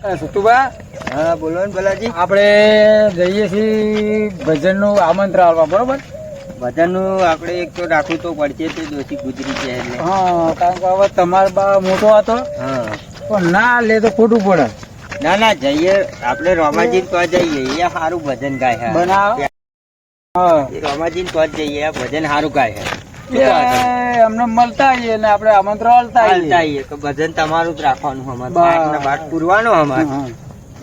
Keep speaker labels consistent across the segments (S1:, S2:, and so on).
S1: સતુભા,
S2: હા બોલો ને ભલાજી.
S1: આપણે જઈએ છીએ ભજન નું આમંત્રણ આપવા, બરોબર?
S2: ભજન નું આપણે એક તો રાખવું તો પડશે, તે દોષી ગુજરી છે એટલે.
S1: હા, કારણ કે હવે તમારો બા મોટો હતો
S2: હા
S1: પણ ના લે તો ખોટું પડે.
S2: ના ના જઈએ આપણે રોમાજી તો જઈએ, એ સારું ભજન ગાય છે.
S1: બનાવ. હા,
S2: રોમાજી તો જઈએ, આ ભજન સારું ગાય છે.
S1: એ અમને મળતા આવીએ ને આપણે આમંત્રણ આલતા આવીએ.
S2: તો ભજન તમારું જ રાખવાનું, અમારે
S1: બા-
S2: પાઠ ને પાઠ પૂરવાનો અમારે
S1: હા.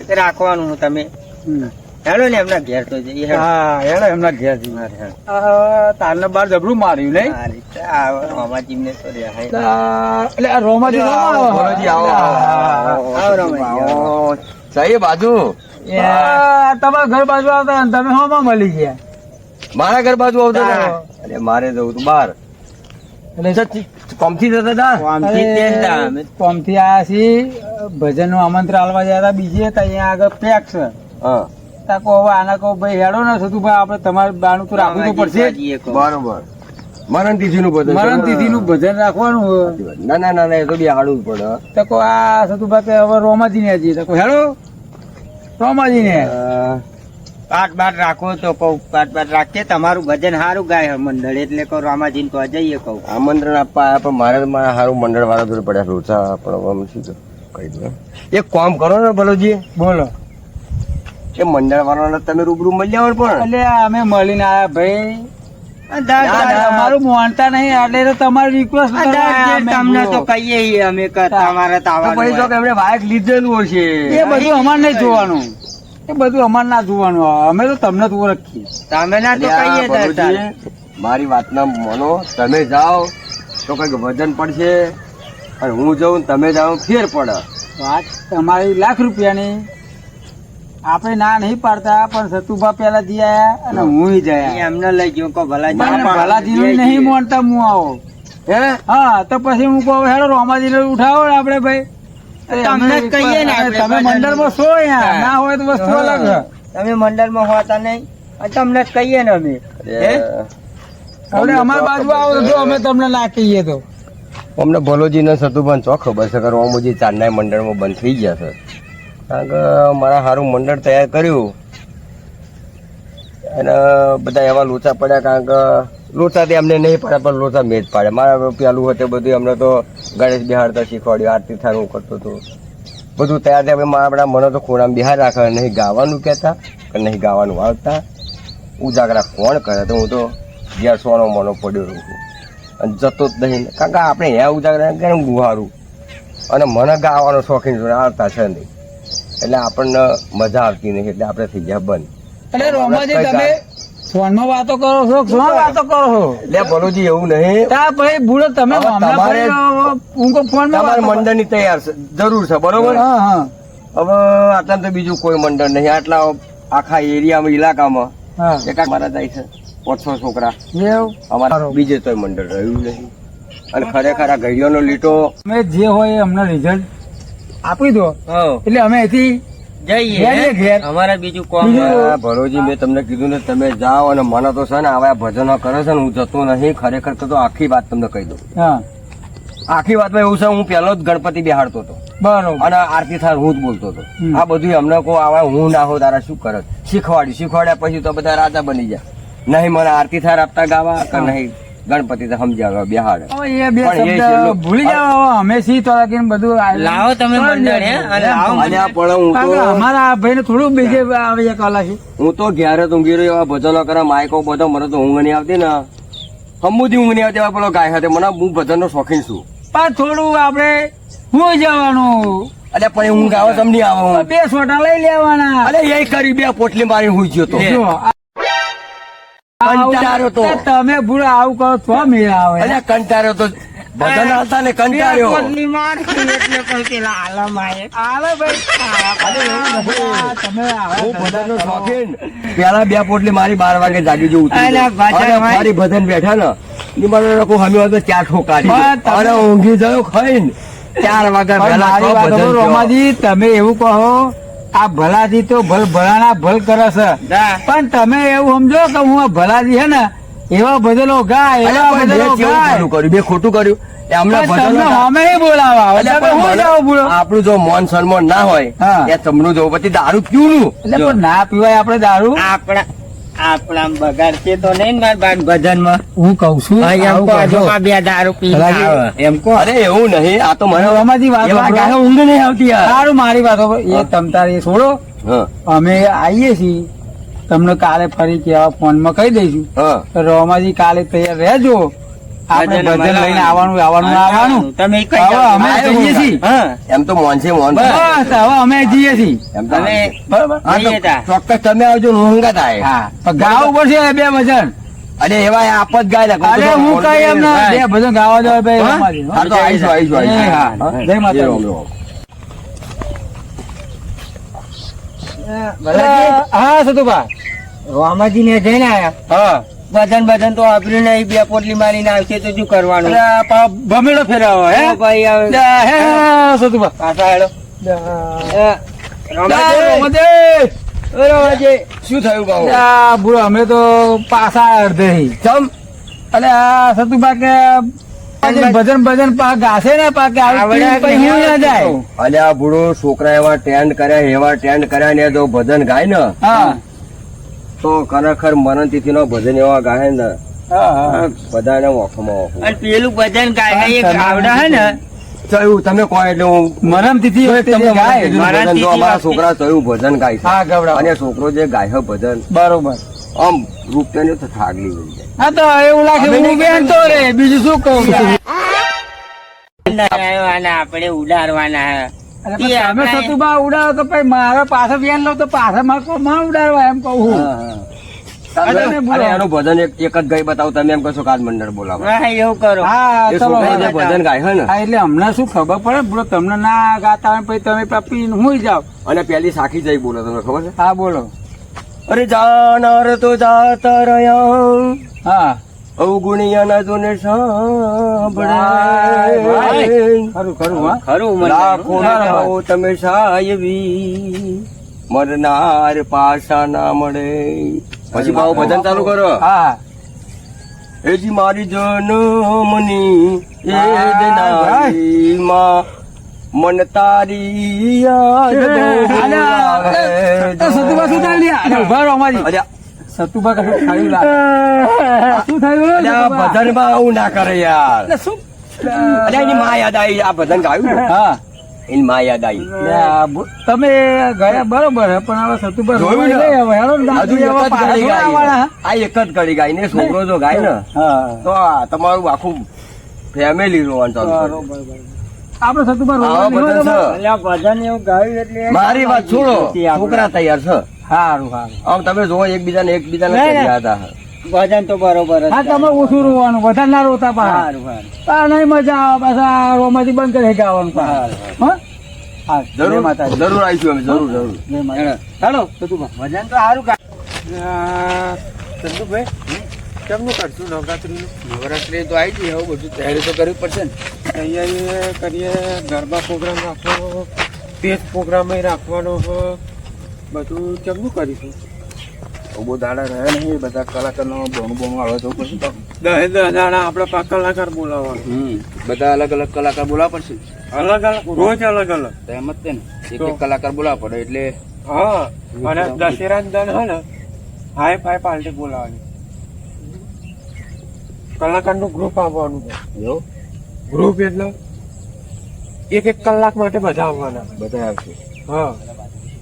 S2: એ તો રાખવાનું. તમે
S1: હમ.
S2: હેડો ને એમના ઘેર તો જઈએ. હેડો.
S1: હા, હેડો એમના ઘેર જઈએ.
S2: મારે હેડો.
S1: તારને બાર જબરું માર્યું નહીં?
S2: આ રીતે આવો રોમાજી ને તો રહ્યા.
S1: એટલે આ રોમાજી
S3: ભોલાજી, આવો, આવો,
S2: આવો રોમાજી, આવો.
S3: સાહેબ બાજુ
S1: તમારા ઘર બાજુ આવતા ને તમે હોમાં મળી ગયા.
S3: મારા ઘર બાજુ આવતો ને.
S1: હા.
S3: અરે મારે જવું તું બાર
S1: એટલે
S3: કોમથી જતા હતા.
S2: આમથી જ તેલતા અમે.
S1: કોમથી આયા છીએ, ભજન નું આમંત્રણ આલવા ગયા હતા. બીજે હતા અહીંયા આગળ પેક છે.
S3: હા
S1: તાકો હવે આના કહો ભાઈ હેડો ને થતું ભાઈ આપણે તમારે બાનું તો રાખવું તો પડશે.
S2: જઈએ કહો.
S3: બરોબર. મરણ તિથિ નું ભજન.
S1: મરણ તિથિ નું ભજન રાખવાનું હોય.
S3: ના ના ના ના, એ તો બી હાડું જ પડે.
S1: તો કહો આ સતુભા કે હવે રોમાજી ને જઈએ. તો કહો હેડો રોમાજી ને.
S2: પાઠ બાટ રાખો તો કહું, પાઠ બાટ રાખીએ. તમારું ભજન સારું ગાય છે મંડળ, એટલે કહું રામાજી ને તો જઈએ કહું.
S3: આમંત્રણ આપવા આયા પણ મારે મારા હારું મંડળ વાળા જોડે પડ્યા રોચા પણ હવે શું કહી દઉં. એક કામ કરો ને ભલોજી,
S1: બોલો.
S3: એ મંડળ વાળાને તમે રૂબરૂ મળી આવો પણ.
S1: એટલે અમે મળીને આયા ભાઈ.
S2: ના,
S1: મારું માનતા નહીં એટલે તો તમારી રિક્વેસ્ટ
S2: તમને તો કહીએ છીએ અમે કે તમારે તો
S3: તો પછી તો
S2: આવવાનું
S3: કે એમને બાઇક લીધેલું હશે.
S1: એ બધું અમારે નહીં જોવાનું. એ બધું અમારે ના જોવાનું. અમે તો તમને જ ઓળખીએ.
S2: તમે ના તો કહીએ
S3: અલ્યા,
S2: તાર.
S3: ભલોજી, મારી વાત ના માનો. તમે જાઓ તો કઈક વજન પડશે અને હું જાઉં ને તમે જાઓ ફેર પડે.
S1: વાત તમારી લાખ રૂપિયાની. આપણે ના નહીં પાડતા પણ સતુભા પેલા જઈ આયા અને હું જયા.
S2: એમને લઈ ગયો કહો ભલાજી.
S1: ભલાજી નું નહીં માનતા હું આવો.
S3: હે
S1: હા તો પછી હું કહું હેડો રોમાજી ને ઉઠાવો ને આપણે ભાઈ.
S2: તમને જ કહીએ ને આપણે.
S1: તમે મંડળમાં છો અહીંયા. ના હોય તો વસ્તુ અલગ છે.
S2: તમે મંડળમાં હોતા નહીં અને તમને જ કહીએ ને અમે. હે?
S1: હવે અમારી બાજુ આવો તો જો અમે તમને ના કહીએ તો.
S3: અમને ભલોજી ને સતુભાન ચો ખબર છે કે રોમોજી ચાંદના મંડળમાં બંધ થઈ ગયા છે. કારણ કે મારા સારું મંડળ તૈયાર કર્યું અને બધા એવા લોચા પડ્યા. કારણ કે લોચા તે અમને નહીં પડ્યા પણ લોચા મેં જ પાડે. મારા પેલું હતું બધું અમને તો ગણેશ બિહારતા શીખવાડ્યું, આરતી થાનું કરતો હતો બધું તૈયાર થયા. મારા મને તો ખોરામાં બિહાર રાખે, નહીં ગાવાનું કહેતા કે નહીં ગાવાનું વાળતા. ઉજાગરા કોણ કરે? તો હું તો ઘેર સોનો મોનો પડ્યો રહું છું અને જતો જ નહીં. કારણ કે આપણે અહીંયા ઉજાગરા કેમ ગુહારું અને મને ગાવાનો શોખીન આવતા છે નહીં એટલે આપણને મજા આવતી નહીં એટલે આપણે થઈ ગયા બંધ.
S1: એટલે રોમાજી તમે ફોનમાં વાતો કરો છો, શું વાતો કરો છો?
S3: એટલે ભલોજી એવું નહીં.
S1: તા ભાઈ બુડો તમે
S3: હવે
S1: હમણાં
S3: તમારે
S1: ફરી હું કહું ફોનમાં
S3: તમારે
S1: વાતો કરો.
S3: મંડળની તૈયાર છે, જરૂર છે, બરોબર.
S1: હા હા
S3: હવે આટલા તો બીજું કોઈ મંડળ નહીં. આટલા આખા એરિયામાં ઇલાકામાં
S1: હા
S3: એકાદ મારા જાય છે 500 છોકરા.
S1: એવું
S3: અમારા બીજે તો મંડળ રહ્યું નહીં. અને ખરેખર આ ઘડીઓનો લીટો
S1: અમે જે હોય એ અમને રિઝલ્ટ આપી દો
S2: હો.
S1: એટલે અમે અહીંથી
S2: જઈએ
S1: જઈએ ઘેર.
S2: અમારે બીજું કોમ
S1: બીજું-
S3: આ ભરોજી મેં તમને કીધું ને તમે જાઓ અને મને તો છે ને આવા ભજનો કરે છે ને હું જતો નહીં. ખરેખર તો આખી વાત તમને કહી દઉં.
S1: હા
S3: આખી વાતમાં એવું છે હું પહેલો જ ગણપતિ બેહાડતો હતો
S1: બરોબર.
S3: અને આરતી થાળ હું જ બોલતો હતો.
S1: હમ.
S3: આ બધું અમને કો આવા હું ના હો તારા શું કરે? શીખવાડ્યા પછી તો બધા રાજા બની જાય. નહીં મને આરતી થાળ આપતા ગાવા કે નહીં ગણપતિ તો સમજ્યા બેહાડે.
S1: હવે એ બે
S3: પણ એ
S1: શબ્દ
S3: છેલ્લું-
S1: ભૂલી જાઓ. અમે સી તો રાખીને બધું આ-
S2: લાવો તમે મંડળ, હે? અને લાવો.
S3: અલ્યા પણ હું
S1: કારણ કે
S3: તો
S1: અમારા ભાઈ ને થોડું બીજે આવી કલા છે.
S3: હું તો ઘેર જ ઊંઘી રહ્યો. એવા ભજનો કરે માયકો બધો મને તો ઊંઘ નહીં આવતી ને હમુદી ઊંઘ નહીં આવતી. એવા પેલો ગાય hatte મને હું ભજનનો શોખીન છું.
S1: પણ થોડું આપણે હું જવાનું
S3: અલ્યા પણ ઊંઘ આવે તમને આવે હું.
S1: બે સોટા લઈ લેવાના.
S3: અલે એ કરી બે પોટલી મારી હુઈ ગયો તો.
S1: જો,
S3: કંટાળ્યો તો.
S1: તમે ભૂરા આવું કરો તો મેળ આવે.
S3: અલ્યા કંટાળ્યો તો ભજન હાલતા ને કંટાળ્યો.
S2: પોટલી મારતી એટલે કોઈ પેલા આલમ આયે.
S1: આવે ભાઈ તમે
S3: હું ભજનનો શોખીન. પેલા બે પોટલી મારી 12 વાગે જાગી જો
S2: અલ્યા ભજન ભાઈ.
S3: મારી ભજન બેઠા ને ઈ મને લોકો હમી વાગે 4 ઠોકારી.
S1: બસ તમે-
S3: અરે ઊંઘી ગયો ખાઈને 4 વાગ્યા
S1: પણ
S3: પહેલા
S1: મારી
S3: તો
S1: વાત
S3: ભજન
S1: સાંભળો,
S3: થયો.
S1: રોમાજી તમે એવું કહો આ ભલાજી તો ભલાના ભલ કરે છે
S2: ના.
S1: પણ તમે એવું સમજો કે હું આ ભલાજી હે ને એવા બદલો ગાય
S3: અલ્યા
S1: એવા
S3: પણ
S1: બદલો
S3: મેં કેવું
S1: ગાય.
S3: ખોટું કર્યું? મેં ખોટું કર્યું? એ અમને
S1: પણ
S3: ભજન
S1: તમને અમે નહીં બોલાવા.
S3: એટલે
S1: તમે
S3: પણ
S1: હું
S3: મને-
S1: જાઓ બોલો?
S3: આપણું જો મોન સન્માન ના હોય
S1: હા.
S3: એ તમનું જવું પછી દારૂ પીવું
S1: એટલે પણ ના પીવાય આપણે દારૂ.
S2: આપણા બગાડશે તો નહીં ને મારા બાન ભજનમાં
S1: હું કઉ છું
S2: એમ કહો, આજુમાં બે દારૂ પી એમ કહો.
S3: અરે એવું નહીં આ તો મને
S1: રમાજી વાત
S3: એવા
S1: સાંભળો.
S3: ગાળો ઊંઘ નહીં આવતી યાર.
S1: સારું મારી વાત સાંભળો. એ તમતારે છોડો,
S3: હા
S1: અમે આવીએ છીએ. તમને કાલે ફરી કેવા ફોનમાં કહી દઈશું.
S3: હા
S1: તો રોમાજી કાલે તૈયાર રહેજો. આપણે
S2: ભજન
S1: ભજન લઈને આવવાનું
S2: તમે કઈ
S1: હવે
S2: જાઓ.
S1: અમે જઈએ છીએ.
S2: હા
S3: એમ તો મોન છે મોન
S1: બસ હવે અમે જઈએ છીએ.
S3: એમ તો
S2: તમે
S1: બરાબર.
S3: હા તો
S2: જઈએ તા.
S3: ચોક્કસ તમે આવજો હું હંગાત આય.
S1: હા પણ ગાવું પડશે બે ભજન.
S3: અરે એવા આપ જ ગાય રાખો.
S1: અરે હું કઈ એમ ના બે ભજન ગાવા દો ભાઈ
S3: હા?
S1: રોમાજી.
S3: હા તો આવીશું આવીશું
S1: એ હા.
S3: આવીશું.
S1: જય માતાજી.
S3: રામ રામ.
S1: હા સતુભા.
S2: રામાજી ને જઈને આયા
S1: હા
S2: ભજન તો આપ્યું નહીં, બે પોટલી મારીને આવશે તો શું કરવાનું?
S1: ભમેડો ફેરાવો હે
S2: ઓ ભાઈ હવે
S1: હે સતુભા.
S2: પાછા હેડો.
S1: રોમાજી.
S2: રામાજી
S3: શું થયું બાબુ?
S1: આ બુરો અમે તો પાછા અડધે
S3: ચમ
S1: એટલે આ સતુભા કે ભજન પા ગાશે ને પા કે
S2: આવડે
S1: પછી હું ના જાય.
S3: અને આ બુડો છોકરા એવા ટેન્ડ કર્યા એવા ટેન્ડ કર્યા ને જો ભજન ગાય ને
S1: હા
S3: તો ખરેખર મરણ તિથિ નો ભજન એવા ગાય ને
S1: હા
S3: બધાને ઓખમાં ઓખું.
S2: અને પેલું ભજન ગાય એક આવડે હે ને
S3: ચયું તમે કહો એટલે હું
S1: મરમ તિથિ વખતે જે ગાય.
S3: કીધું
S2: મારા
S3: ભજન તો
S2: તિથિ
S3: અમારા
S2: વખતે-
S3: છોકરા ચયું ભજન ગાય છે
S1: હા ગવડાવો.
S3: અને છોકરો જે ગાય છે ભજન
S1: બરોબર.
S3: આમ રૂપિયા તો થાગલી વળી જાય.
S1: હા તો એવું લાગે
S3: અમે
S1: હું
S3: નહીં
S1: બેન તો રે બીજું શું કહું.
S2: આપણે ઉડાડવાના હે.
S1: અરે પણ તમે સતુભા ઉડાડો તો પછી મારા પાસે બેન લો તો પાછા માં ઉડાડવા એમ કહું હું. તમે બોલો.
S3: અરે એનું ભજન એક જ ગાય બતાવો તમે એમ કશો કાલ મંડળ બોલાવો
S2: હા એવું કરો.
S1: હા
S3: એ
S1: ચલો
S3: છોકરા જે ભજન ગાય છે ને
S1: હા એટલે હમણાં શું ખબર પડે બોલો તમને ના ગાતા હોય પછી તમે પપ્પી હું જાઓ.
S3: અને પેલી સાખી જઈ બોલો તમને ખબર છે
S1: હા બોલો.
S3: અરે જાનાર તો જાતા રહ્યા
S1: હા
S3: અવગુણિયાના જોને સાંભળે
S1: ખરું ખરું હા
S2: ખરું મને.
S3: લાખો નાઓ તમે સાયવી મરનાર પાછા ના મળે પછી ભાવ ભજન ચાલુ કરો
S1: હા
S3: એજી મારી જનમની એ દેનારીમાં મન તારી યાદ બહુ આવે.
S1: સતુભા શું ચાલી રહ્યા? અરે ઉભા રહો અમારી.
S3: અલ્યા,
S1: સતુભા કશું થયું લાગે. શું થયું
S3: અલ્યા,
S1: સતુભા?
S3: ભજનમાં આવું ના કરે યાર.
S1: એટલે શું?
S3: અલ્યા, એની માં યાદ આવી. આ ભજન ગાયું ને,
S1: હા
S3: એની માં યાદ આવી.
S1: એટલે આ તમે ગયા બરોબર હે, પણ હવે સતુભા
S3: જોયું ને?
S1: રોવાઈ ગયા. હવે હેડો ને,
S3: હજુ
S1: દાદી
S3: એક
S1: હવે
S3: જ
S1: પાછા
S3: ઘડી
S1: થોડા
S3: ગાય.
S1: આવવાના,
S3: આ એક જ ઘડી ગાય ને છોકરો જો ગાય ને
S1: હા
S3: તો આ તમારું આખું ફેમિલી રોવાનું ચાલુ કરે.
S1: બરોબર. આપણે સતુભા
S3: આવા
S1: રોવાની
S3: ભજન
S1: હોય
S3: છે.
S1: તો
S2: અલ્યા ભજન એવું ગાયું એટલે
S3: મારી વાત છોડો, છોકરા તૈયાર છે.
S1: સારું સારું.
S3: આમ તમે જોવો એકબીજાને એકબીજાને
S1: નહીં, નહીં.
S3: યાદ આવે.
S2: ભજન તો બરોબર જ
S1: હા તમે ઓછું રોવાનું, વધારે ના રોતા પાછા.
S2: સારું સારું.
S1: આ નહીં મજા આવે પાછા આ રોમાંથી બંધ કરી ગાવાનું પાછા. હા હા જય
S3: જરૂર
S1: માતાજી.
S3: જરૂર આવીશું અમે જરૂર જરૂર
S1: જય માતાજી. ચાલો સતુભા.
S2: ભજન તો સારું ગાય.
S4: કેમનું કરશું નવરાત્રીનું?
S1: નવરાત્રી તો આવી ગઈ, હવે બધું તૈયારી તો કરવી પડશે ને.
S4: તૈયારી કરીએ, ગરબા પ્રોગ્રામ રાખવાનો, સ્ટેજ પ્રોગ્રામ રાખવાનો હ. બધું કેમનું કરીશું?
S1: બહુ દાડા રહ્યા નહીં, બધા કલાકારનો બોનું આવે તો પછી તો.
S4: 10 દાડા આપણે કલાકાર બોલાવવાનો.
S1: બધા અલગ અલગ કલાકાર બોલાવવા પડશે.
S4: અલગ અલગ રોજ અલગ અલગ.
S1: તો એમ જ તે ને, એક
S4: તો.
S1: એક કલાકાર બોલાવવા પડે એટલે
S4: હા અને દશેરા દન હે ને હાઈ ફાઈ પાર્ટી બોલાવવાની. કલાકારનું ગ્રુપ આવવાનું છે.
S1: એવું
S4: ગ્રુપ એટલે એક કલાક માટે બધા આવવાના.
S1: બધા આવશે.
S4: હા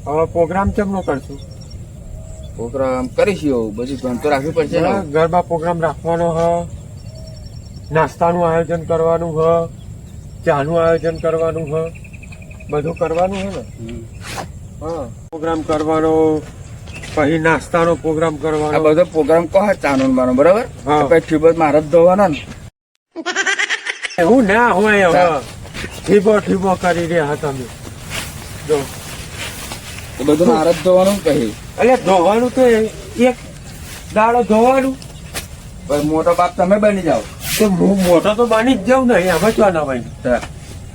S4: હવે પ્રોગ્રામ કેમનો કરશું?
S1: પ્રોગ્રામ કરીશું, એવું બધું ધ્યાન તો રાખવું પડશે ને.
S4: ગરબા પ્રોગ્રામ રાખવાનો હ, નાસ્તાનું આયોજન કરવાનું હ, ચાનું આયોજન કરવાનું હ, બધું કરવાનું હે ને. હા પ્રોગ્રામ કરવાનો, પછી નાસ્તાનો પ્રોગ્રામ
S1: આ
S4: કરવાનો.
S1: બધો પ્રોગ્રામ કહો ચાનો મારો બરાબર.
S4: હા.
S1: પછી ટ્યુબલ મારે જ ધોવાના ને.
S4: એવું ના હોય હવે ઠીબો ઠીબો કરી રહ્યા તમે જો.
S1: એ બધું મારે જ ધોવાનું કહી.
S4: એટલે ધોવાનું તો એક દાડો ધોવાનું.
S1: પછી મોટો બાપ તમે બની જાઓ.
S4: તો હું મોટો તો બની જ જાઉં ને એમ જ ના ભાઈ.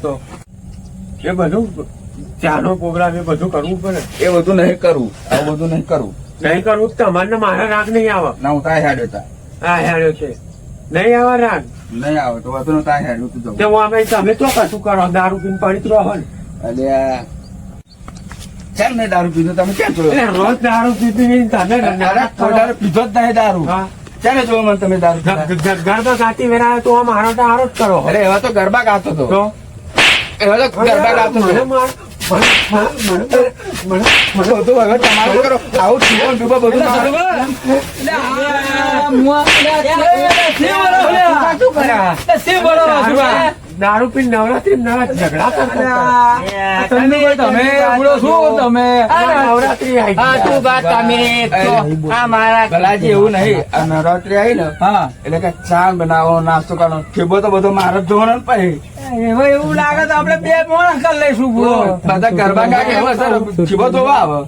S4: તો એ બધું ચાનો પ્રોગ્રામ એ બધું કરવું પડે.
S1: એ બધું નહીં કરવું, આવું બધું નહીં કરવું.
S4: નહીં કરવું તો તમારે મારા રાગ નહીં આવે.
S1: ના હું તાય હેડ હતા.
S4: હા હેડ્યો છે નહીં આવવાના
S1: નહીં આવે તો વાંધો નતો, આ હેડું તું
S4: તે હું અમે તમે તો કશું કરો દારૂ પીને પડી રહો ને
S1: અલ્યા ચાલ ને દારૂ પીધો તમે ક્યાં જોયો?
S4: એટલે રોજ દારૂ પીતી તમે
S1: અરે કોઈ દારૂ પીધો જ નહીં દારૂ.
S4: હા.
S1: ચાલે જોવો મને તમે દારૂ પીતા.
S4: ગરબા ગાતી વેરા તો મારો તો હારો જ કરો
S1: અરે એવા તો ગરબા ગાતો હતો,
S4: તો
S1: એવા તો ગરબા ગાતો હતો. બધું હવે તમારું કરો. આવું ઠીકો ઠીકો બધું
S4: દારૂ પી નવરાત્રી ઝઘડા કરતા
S1: તમે બોલો શું તમે
S4: નવરાત્રી
S1: ભલાજી એવું નહીં. આ નવરાત્રી આવી ને હા એટલે કે ચા બનાવો, નાસ્તો કરવાનો, ઠેબો તો બધો મારો જ જોવાનો ને પછી એવું લાગે તો આપણે બે મોણ કરી લઈશું. બધા ગરબા ગાય હવે ઠેબો ધોવા આવે.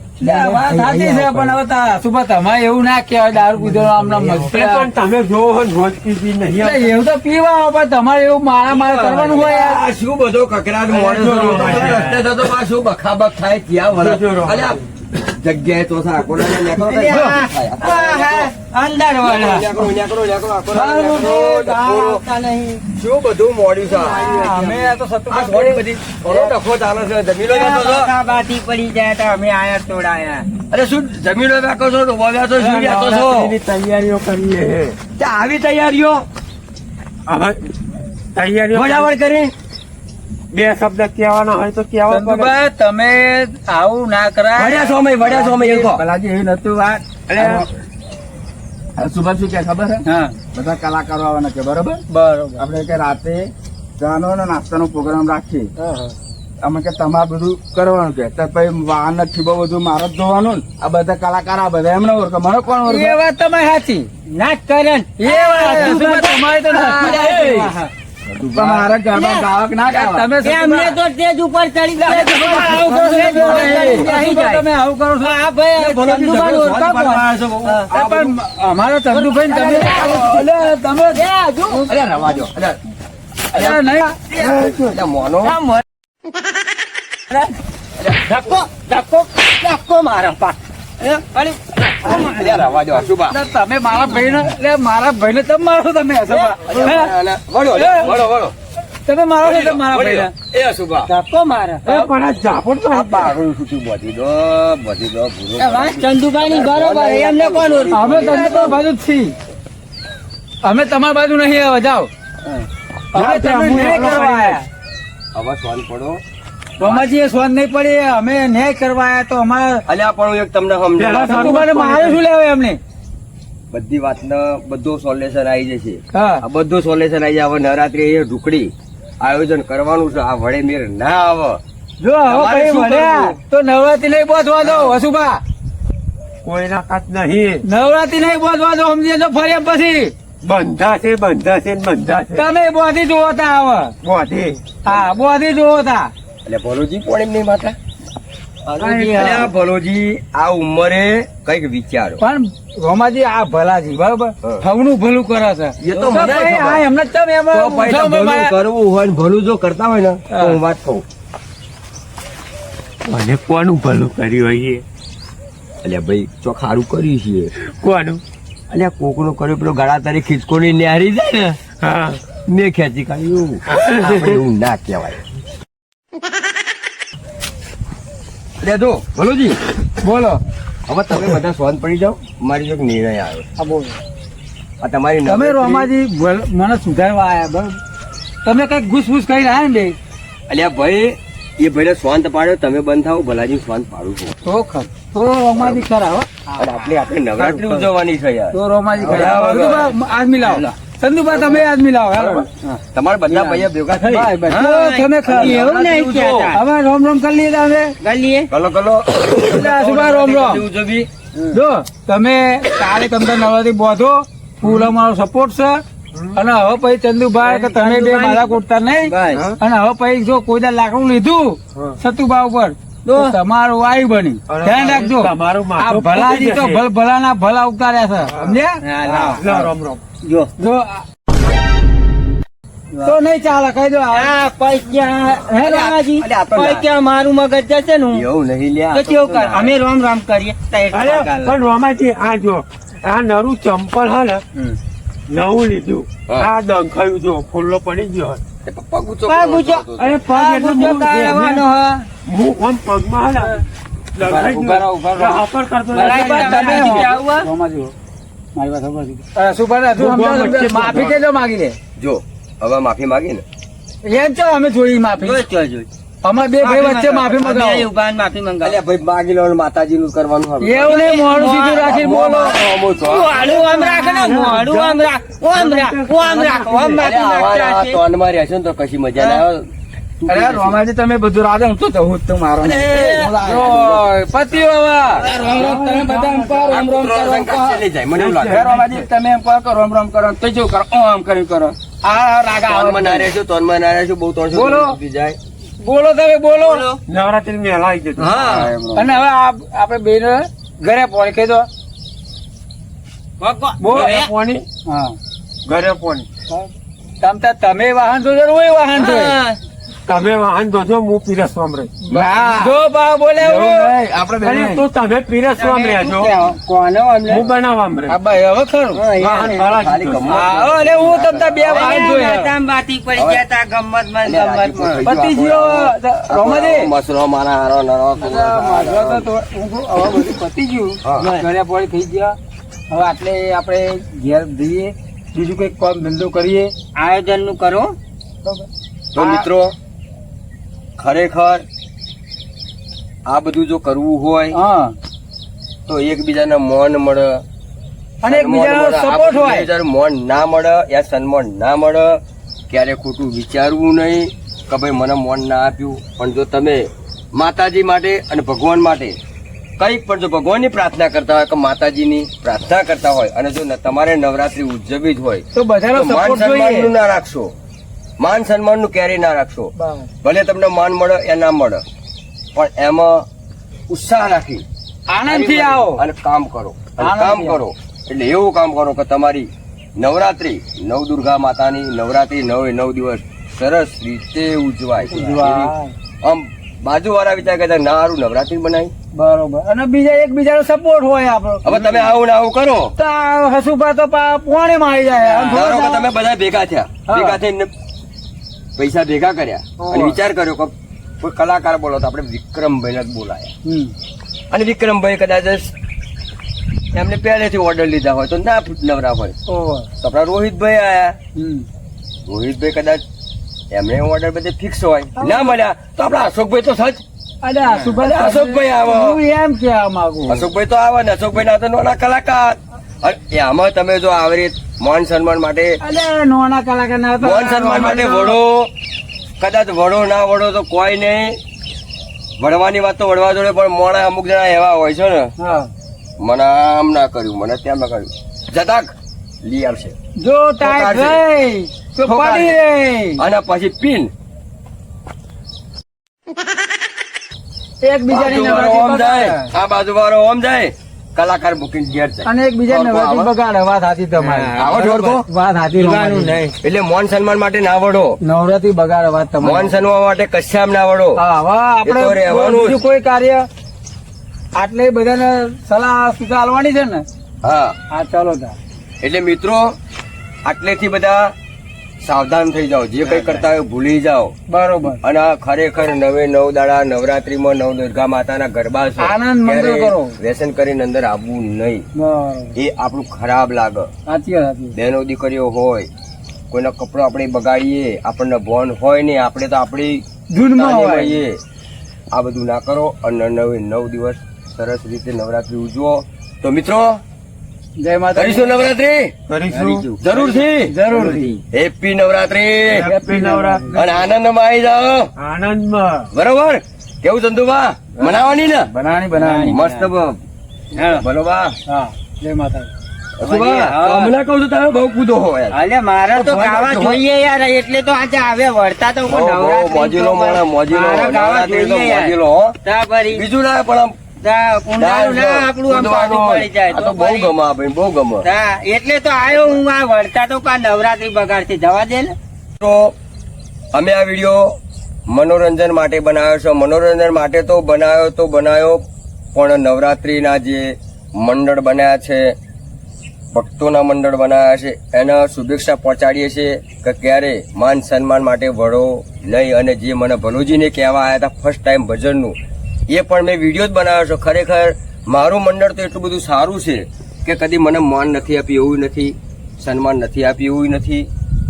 S1: વાત સાચી છે પણ હવે સુભા તમારે એવું ના કહેવાય દારૂ પીધો આમના
S4: પણ તમે જોવો રોજ પીતી નહીં
S1: એવું તો પીવા આવે પણ તમારે એવું મારા મારા કરવાનું હોય યાર.
S3: આ શું બધો કકડાટ મોડે રસ્તે થતો પાછું બખાબખ થાય ત્યાં વરસ. અલ્યા, જગ્યાએ તો સાકો ને નેકળો
S2: અંદર વાળા
S3: નેકળો નેકળો નેકળો આખો શું બધું મોડ્યું છે
S1: અમે તો સત્તુ
S3: આ થોડી બધી થોડો ડખો ચાલે છે. જમીનો બેઠો છો?
S2: બાથી પડી જાય તો અમે આયા તોડાયા.
S3: અરે શું જમીનો બેઠો છો? ડોબા બેઠો શું બેઠો છો?
S4: નવરાત્રીની તૈયારીઓ કરીએ
S3: ત્યાં આવી તૈયારીઓ
S4: હવે તૈયારીઓ
S3: બરાબર કરી
S4: બે શબ્દ કહેવાના હોય તો કહેવા પડે.
S1: ચંદુભા તમે આવું ના કરાય.
S3: વડ્યા છો એવું કહો.
S1: ભલાજી એવું નતું વાત. સુભાષ શું કે ખબર છે? હા બધા કલાકારો આવવાના છે બરોબર. બરોબર આપણે કે રાતે ચાનો અને નાસ્તાનો પ્રોગ્રામ રાખીએ. અમે કે તમારે બધું કરવાનું કે તો પછી વાહન ને ઠીબો બધું મારો જ જોવાનું ને. આ બધા કલાકાર આ બધા એમને ઓળખે, મને કોણ ઓળખે? એ વાત તમારી સાચી. નાચ કરે એ વાત તમારે તો તમારા ગરબા ગાવક ના ગાવા. તમે
S2: અમને તો સ્ટેજ ઉપર ચડી જાય
S1: તમે આવું કરો છો.
S2: આ ભાઈ ચંદુભાઈ ઓળખા કોણ?
S1: પણ અમારા ચંદુભાઈ ને તમે
S3: અરે રવા દો. અરે
S1: નહીં
S3: મોનો
S2: ધક્કો મારા પા
S3: રવા દો. શું બા
S1: તમે મારા ભાઈ ને એટલે મારા ભાઈ ને તમે મારો તમે
S3: વળો વળો વળો
S1: તમે મારો છો તમે મારા ભાઈ ને
S3: એ સુભા
S2: ધક્કો મારા
S4: પણ આ ઝાપડ તો
S3: આ બારું છૂટી બધી દો ભૂરો.
S2: ચંદુભાઈ ની બરોબર એમને કોણ ઓળખે?
S1: અમે તમારી બાજુ જ છીએ. અમે તમારી બાજુ નહીં હવે જાઓ. અમે તમને ન્યાય કરવા આયા.
S3: હવે સ્વાન પડો.
S1: રોમાજી એ સ્વાદ નહીં પડી, અમે ન્યાય કરવા આયા તો અમારે
S3: અલ્યા પણ હું એક તમને
S4: પહેલા
S3: સમજાવું.
S1: તમારે મારે શું લેવાય અમને?
S3: બધી વાતનો બધું સોલ્યુશન આવી જશે.
S1: હા
S3: આ બધું સોલ્યુશન આવી જાય. હવે નવરાત્રી એ ઢુકડી આયોજન કરવાનું છે. આ વડે મેર ના આવે.
S1: જો હવે
S3: તમારે
S1: કઈ
S3: શું
S1: મળ્યા
S3: કરવું?
S1: તો નવરાત્રી નહીં બોધવા દો વસુભા.
S4: કોઈના કાચ નહીં.
S1: નવરાત્રી નહીં બોધવા દો સમજી જો ફરી એમ પછી
S4: બંધાશે બંધાશે ને બંધાશે
S1: તમે બોધી જોતા આવે.
S4: બોધી
S1: હા બોધી જોતા.
S3: એટલે ભલોજી પણ એમ નહીં માતા.
S1: ભલોજી,
S3: અલ્યા આ ભલોજી આ ઉંમરે કઈક વિચારો.
S1: પણ રોમાજી આ ભલાજી બરોબર
S3: હા.
S1: હવનું ભલું કરે છે.
S3: એ તો મને
S1: ભાઈ,
S3: ખબર.
S1: આ એમને જ તમે એમાં
S3: તો ભાઈ તો ભલું
S1: મારા-
S3: કરવું હોય ને ભલું જો કરતા હોય ને તો હું વાત કહું.
S4: મને કોનું ભલું કર્યું હોય
S3: અલ્યા ભાઈ ચોક સારું કર્યું છે.
S4: કોનું?
S3: અલ્યા કોકનું કર્યું પેલો ગાળા તારી ખીચકોની ન્યારી જાય ને
S4: હા
S3: મેં ખેંચી કાઢ્યું. આપણે એવું ના કહેવાય. અલ્યા જો ભલુજી
S1: બોલો.
S3: હવે તમે બધા સ્વાન પડી જાઓ. મારી જો એક નિર્ણય આવ્યો.
S1: હા, બોલો.
S3: આ તમારી
S1: તમે
S3: નવરાત્રી-
S1: રોમાજી મને સુધારવા આયા બરોબર. તમે કઈક ઘૂસફૂસ કરીને આયા ને બે.
S3: અલ્યા ભાઈ એ ભાઈને સ્વાંત પાડ્યો. તમે બંધ થાવ. ભલાજી સ્વાંત પાડું છું.
S1: તો ખર તો રોમાજી ખરા હો.
S3: અને આપણે નવરાત્રી ઉજવવાની છે યાર.
S1: તો રોમાજી
S3: હવે,
S1: ખરા.
S3: હવે.
S1: ચંદુભા, આદમી લાવો. ચંદુભા તમે આદમી લાવો હેલો.
S3: તમારા બધા ભાઈઓ ભેગા થઈ
S1: બાય, બાય. તો તમે ખરા.
S2: એવું નહીં કહેતા.
S1: હવે રોમ રોમ કરી લીધા અમે.
S2: ગલીએ
S3: ગલો ગલો
S1: એટલે આ સુભા રોમ રોમ.
S3: ઉજવી.
S1: જો તમે કાલે તમને નવરાત્રી બોધો ફૂલ અમારો સપોર્ટ છે. અને હવે પછી ચંદુભાઈ કે તમે બે મારા કૂટતા નહીં.
S2: બસ.
S1: અને હવે પછી જો કોઈ દા લાકડું લીધું સતુભા ઉપર તો તમારું વાયુ બની ધ્યાન રાખજો.
S4: તમારું
S1: આ
S4: માથું
S1: ભલાજી તો
S4: ફૂટી જશે.
S1: ભલાના ભલા ઉતાર્યા છે સમજ્યા?
S2: હા, લાવો.
S4: લો, રોમ રોમ.
S2: જો
S1: જો તો નહીં ચાલે કહી દો.
S2: આ પૈસા હે રામાજી
S3: અરે આ તો ના.
S2: પૈસા મારું મગજ જશે ને હું.
S3: એવું નહીં લ્યા.
S2: તો કેવું કર અમે રોમ રોમ કરીએ તો એક
S4: અરે
S2: પગાર લે.
S4: પણ રોમાજી આ જો આ નરું ચંપલ હે ને
S2: હમ.
S4: નવું લીધું
S3: હા.
S4: આ દંખાયું જો ફૂલ્લો પડી ગયો
S3: એ પગ ઊંચો
S2: પગ
S3: કરો
S2: ઊંચો.
S3: તો.
S4: અરે પગ એટલે
S2: ઊંચો કરવાનો હ.
S4: હું આમ પગમાં હાલ દંખાઈ
S1: ઉભા રહો, ઉભા રહો.
S4: હાપર કરતો
S2: બરાબર, તમે
S1: તમે
S2: આવું હો?
S1: રોમાજી હો. મારી વાત સાંભળો. સુભાષ, તું
S4: ભગવાન
S1: સમજાવ,
S4: વચ્ચે
S1: સમજાવ. માફી કેજો માગી લે
S3: જો હવે માફી માંગી ને
S1: એમ ચો અમે જોઈ માફી
S2: જોઈ.
S1: અમાર બે ભાઈ વચ્ચે માફી
S2: અમે
S1: મંગાવો
S2: ઉભા ને માફી મંગાવો.
S3: અલ્યા ભાઈ માગી લો માતાજી નું કરવાનું હવે.
S1: એવું નહીં, મોડું સીધું રાખી બોલો.
S2: મોઢું આમ રાખ ને, મોઢું આમ રાખ. આમ રાખ, આમ રાખ, આમ માફી
S3: અલ્યા, આવા
S2: નાખતા હશે.
S3: ટોનમાં રહેશો ને તો કશી મજા ના આવે.
S1: અરે રોમાજી, તમે બધું રાધે, હું તો જવું જ તો મારો
S2: અરે,
S1: પતિ તમે બધા એમ કહો, રોમ રોમ કરો,
S3: ત્રણ સંકટ ચલી જાય, મને એવું લાગે.
S1: હે રોમાજી, તમે એમ કહો કે રોમ રોમ કરો, તો જો કરો, ઓમ કર્યું કરો. આ રાગા
S3: ટોનમાં ના
S1: આવે.
S3: રહેશો, ટોનમાં ના રહેશો, બહુ 300
S1: બોલો.
S3: સુધી જાય.
S1: બોલો તમે બોલો.
S4: નવરાત્રી મેલા આવી જતો
S2: હા.
S1: અને હવે આપણે બેન ઘરે પહોંચી દો.
S2: બોલ.
S4: પોણી
S1: હા,
S4: ઘરે પોણી
S1: તમે વાહન જોજો ને હું વાહન જોઈ.
S2: હા.
S4: તમે વાહન દોજો હું પીરસવામ રહી
S1: જો બા બોલે
S4: અરે તો તમે પીરસવામ રહેજો
S2: કોનો અમને?
S4: હું બનાવવામ રહી
S1: હવે ખરું.
S4: વાહન ખરા
S3: ખાલી
S4: કીધું.
S3: ગમત.
S1: હા, અને હું તમને બે વાહન જોયા.
S2: માતામાં બાતી પડી ગયા તા ગમ્મતમાં ને
S3: અલ્યા,
S2: ગમ્મતમાં.
S3: રાજી
S1: પતિ જીઓ રોમાજી.
S3: મસરો મારા હારો નરો
S1: માધવા તો હું કહું, હવે બધું પતી ગયું.
S3: હા.
S1: ઘરે પોળી થઈ ગયા. હવે આટલે આપણે ઘેર જઈએ, બીજું કઈક કામ ધંધો કરીએ.
S2: આયોજન નું કરો.
S3: તો મિત્રો ખરેખર આ બધું જો કરવું હોય
S1: હા,
S3: તો એકબીજાને મોન મળે,
S1: અને એકબીજાનો સપોર્ટ હોય.
S3: એકબીજાનું મોન ના મળે યા સન્માન ના મળે, ક્યારે ખોટું વિચારવું નહીં કે ભાઈ મને મોન ના આપ્યું. પણ જો તમે માતાજી માટે અને ભગવાન માટે કંઈક પણ જો ભગવાનની પ્રાર્થના કરતા હોય કે માતાજીની પ્રાર્થના કરતા હોય અને જો તમારે નવરાત્રી ઉજવવી જ હોય
S1: તો બધાનો
S3: તો માન
S1: સપોર્ટ
S3: સન્માન
S1: જોઈએ.
S3: નું ના રાખશો, માન સન્માન નું ક્યારેય ના રાખશો.
S1: બસ.
S3: ભલે તમને માન મળે યા ના મળે, પણ એમાં ઉત્સાહ રાખી
S1: આનંદથી આવો.
S3: અને કામ કરો, અને
S1: આનંદથી
S3: કામ
S1: આવો.
S3: કરો એટલે એવું કામ કરો કે તમારી નવરાત્રી નવદુર્ગા માતાની નવરાત્રી 9 દિવસ સરસ રીતે ઉજવાય.
S1: ઉજવાય.
S3: આમ બાજુ વાળા વિચાર કરતા ના હારું નવરાત્રી બનાવી.
S1: બરોબર. અને બીજા એકબીજાનો સપોર્ટ હોય આપણો.
S3: હવે તમે આવું ને આવું કરો,
S1: તો આ હસુભા તો પોણે માં આવી જાય. આમ
S3: ધારો કે
S1: થોડા
S3: તમે બધા ભેગા થયા,
S1: હા.
S3: ભેગા થઈને પૈસા ભેગા કર્યા અને
S1: હા.
S3: વિચાર કર્યો કે કોઈ કલાકાર બોલો તો આપણે વિક્રમભાઈને જ બોલાયા.
S1: હમ.
S3: અને વિક્રમભાઈ કદાચ એમને પહેલેથી ઓર્ડર લીધા હોય તો ના નવરા હોય
S1: ઓહો.
S3: તો આપણા રોહિતભાઈ આયા.
S1: હમ.
S3: રોહિતભાઈ કદાચ એમને ઓર્ડર બધે ફિક્સ હોય, ના મળ્યા તો આપડા અશોકભાઈ તો સચ
S1: અરે હસુભા
S3: અશોકભાઈ આવો.
S1: હું એમ કહેવા માંગુ.
S3: અશોકભાઈ તો આવે ને અશોકભાઈ ના તો નાના કલાકાર. અને એમાં તમે જો આવી રીત માન સન્માન માટે
S1: અરે નોના કલાકાર ના હતા.
S3: માન સન્માન માટે વડો, કદાચ વડો ના વડો તો કોઈ નહીં. વડવાની વાત તો વડવા જોડે, પણ મોણા અમુક જણા એવા હોય છે ને,
S1: હા.
S3: મને આમ ના કર્યું, મને તેમ ના કર્યું, જતાક લઈ આવશે
S1: જો ટાઈટ
S3: ઠોકારશે.
S1: રહી તો પડી રહી.
S3: અને પછી પિન
S1: એકબીજાની
S3: બાજુ વાળો
S1: નવરાત્રી
S3: ઓમ જાય,
S1: બગાડે.
S3: આ બાજુ વાળો ઓમ જાય, કલાકાર બુકિંગ ઘેર જાય.
S1: અને એકબીજાની
S3: ઓળખો
S1: નવરાત્રી
S3: આવો?
S1: બગાડે. વાત સાચી તમારી.
S3: આવો છો ઓળખો?
S1: વાત સાચી
S2: પીવાનું
S1: રોમાજી.
S2: નહીં.
S3: એટલે મોન સન્માન માટે ના વડો,
S1: નવરાત્રી બગાડે. વાત
S3: મોન
S1: તમારી.
S3: સન્માન માટે કશામ ના વડો.
S1: હા, હવે આપણે
S3: એ તો રહેવાનું જ.
S1: બીજું કોઈ કાર્ય આટલે બધાને સલાહ સૂચના આલવાની છે ને.
S3: હા,
S1: હા, ચાલો તા.
S3: એટલે મિત્રો આટલેથી બધા સાવધાન થઈ જાઓ, જે કઈ કરતા હોય ભૂલી જાઓ.
S1: બરોબર.
S3: અને આ ખરેખર 9 દાડા નવરાત્રીમાં નવદુર્ગા માતાના ગરબા છે,
S1: આનંદ મંગળ
S3: ત્યારે
S1: કરો.
S3: વ્યસન કરીને અંદર આવવું નહીં.
S1: બરોબર.
S3: એ આપણું ખરાબ લાગે.
S1: સાચી વાત, સાચી વાત.
S3: બહેનો દીકરીઓ હોય, કોઈનો કપડો આપણે બગાડીએ, આપણને ભોન હોય ને, આપણે તો આપણી
S1: ધૂનમાં હોય.
S3: હોઈએ. આ બધું ના કરો અને 9 દિવસ સરસ રીતે નવરાત્રી ઉજવો. તો મિત્રો
S1: જય માતા.
S3: કરીશું નવરાત્રી
S4: કરીશું
S3: જરૂરથી.
S1: જરૂરથી.
S3: હેપી નવરાત્રી.
S4: હેપી નવરાત્રી.
S3: અને આનંદમાં આવી જાઓ.
S4: આનંદમાં
S3: બરોબર કેવું ચંદુબા? મનાવાની ને
S1: બનાવવાની.
S3: મસ્ત બરોબર.
S1: હા, જય માતા.
S3: અશુભા,
S2: હા.
S3: તો હમણાં કહું છું તમે બહુ કૂદો હો યાર.
S2: અલે મારે તો ગાવા જોઈએ યાર, એટલે તો આજે આવે વળતા તો
S3: બહુ મોજીલો માણસ, મોજીલો.
S2: મારે ગાવા
S3: નવરાત્રી તો
S2: જોઈએ યાર.
S3: મોજીલો હો.
S2: તા ફરી
S3: બીજું ના પણ આમ
S2: તા કુંડાળું ના આપણું આમ પાછું પડી જાય
S3: આ તો બહુ
S2: ફરી.
S3: ગમે આ ભાઈ, બહુ ગમે.
S2: તા એટલે તો આયો હું આ વળતા તો કા નવરાત્રી બગાડતી જવા દે ને.
S3: તો અમે આ વિડીયો મનોરંજન માટે બનાવ્યો છે. મનોરંજન માટે તો બનાવ્યો, પણ નવરાત્રીના જે મંડળ બન્યા છે, ભક્તોના મંડળ બનાવ્યા છે એને શુભેચ્છા પહોંચાડીએ છીએ કે ક્યારે માન સન્માન માટે વળો નહીં. અને જે મને ભલુજીને કહેવા આવ્યા હતા ફર્સ્ટ ટાઈમ ભજનનું, એ પણ મેં વિડીયો જ બનાવ્યો છે. ખરેખર મારું મંડળ તો એટલું બધું સારું છે કે કદી મને માન નથી આપ્યું એવું નથી, સન્માન નથી આપ્યું એવું નથી.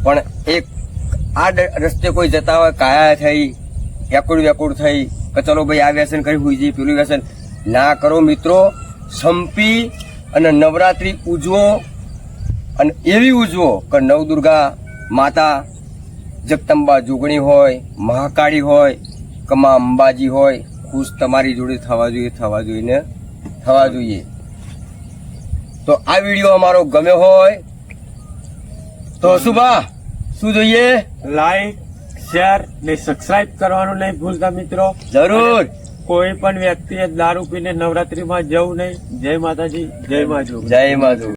S3: પણ એક આ રસ્તે કોઈ જતા હોય કાયા થઈ, વ્યાકુળ થઈ કે ચલો ભાઈ આ વ્યસન કરી હોઈ જઈએ, પેલું વ્યસન ના કરો મિત્રો. સંપી અને નવરાત્રી ઉજવો, અને એવી ઉજવો કે નવદુર્ગા માતા જગદંબા જોગણી હોય, મહાકાળી હોય કે મા અંબાજી હોય, ખુશ તમારી જોડે થવા જોઈએ. તો આ વિડીયો અમારો ગમ્યો હોય તો શું જોઈએ?
S4: લાઈક, શેર ને સબસ્ક્રાઇબ કરવાનું નહીં ભૂલતા મિત્રો.
S3: જરૂર.
S4: કોઈ પણ વ્યક્તિએ દારૂ પીને નવરાત્રીમાં જવું નહીં. જય માતાજી, જય માજુ.
S3: જય માધુ.